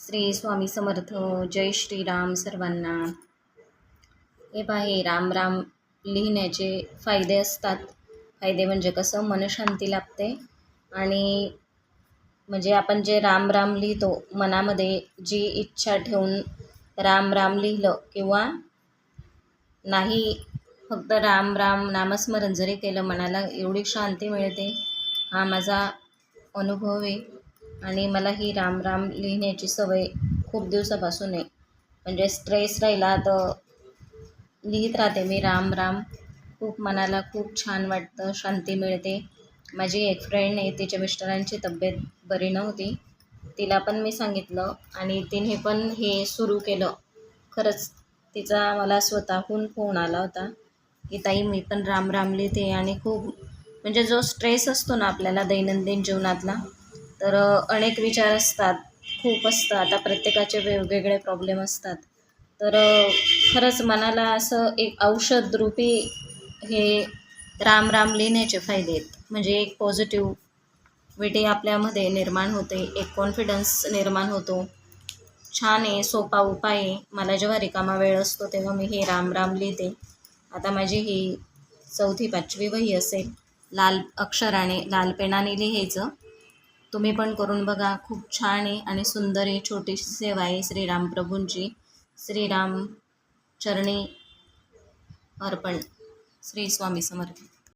श्री स्वामी समर्थ. जय श्रीराम सर्वांना. हे पहा, हे राम राम लिहिण्याचे फायदे असतात. फायदे म्हणजे कसं, मनशांती लाभते. आणि म्हणजे आपण जे राम राम लिहितो, मनामध्ये जी इच्छा ठेवून राम राम लिहिलं किंवा नाही, फक्त राम राम नामस्मरण जरी केलं, मनाला एवढी शांती मिळते. हा माझा अनुभव आहे. आणि मला ही राम राम लिहिण्याची सवय खूप दिवसापासून आहे. म्हणजे स्ट्रेस राहिला तर लिहित राहते मी राम राम. खूप मनाला खूप छान वाटतं, शांती मिळते. माझी एक फ्रेंड आहे, तिच्या मिस्टरांची तब्येत बरी नव्हती. तिला पण मी सांगितलं आणि तिने पण हे सुरू केलं. खरंच तिचा मला स्वतःहून फोन आला होता की ताई, मी पण राम राम लिहिते. आणि खूप म्हणजे जो स्ट्रेस असतो ना आपल्याला दैनंदिन जीवनातला, तर अनेक विचार असतात, खूप असतं. आता प्रत्येकाचे वेगवेगळे प्रॉब्लेम असतात. तर खरंच मनाला असं एक औषध रूपी हे राम राम लिहिण्याचे फायदे आहेत. म्हणजे एक पॉझिटिव्हिटी आपल्यामध्ये निर्माण होते, एक कॉन्फिडन्स निर्माण होतो. छान आहे, सोपा उपाय आहे. मला जेव्हा रिकामा वेळ असतो तेव्हा मी हे राम राम लिहिते. आता माझी ही 4वी-5वी वही असेल. लाल अक्षराने, लाल पेनाने लिहायचं. तुम्ही पण करून बघा, खूप छान आहे आणि सुंदर आहे. छोटीशी सेवा आहे श्रीराम प्रभूंची. श्रीराम चरणी अर्पण. श्री स्वामी समर्थ.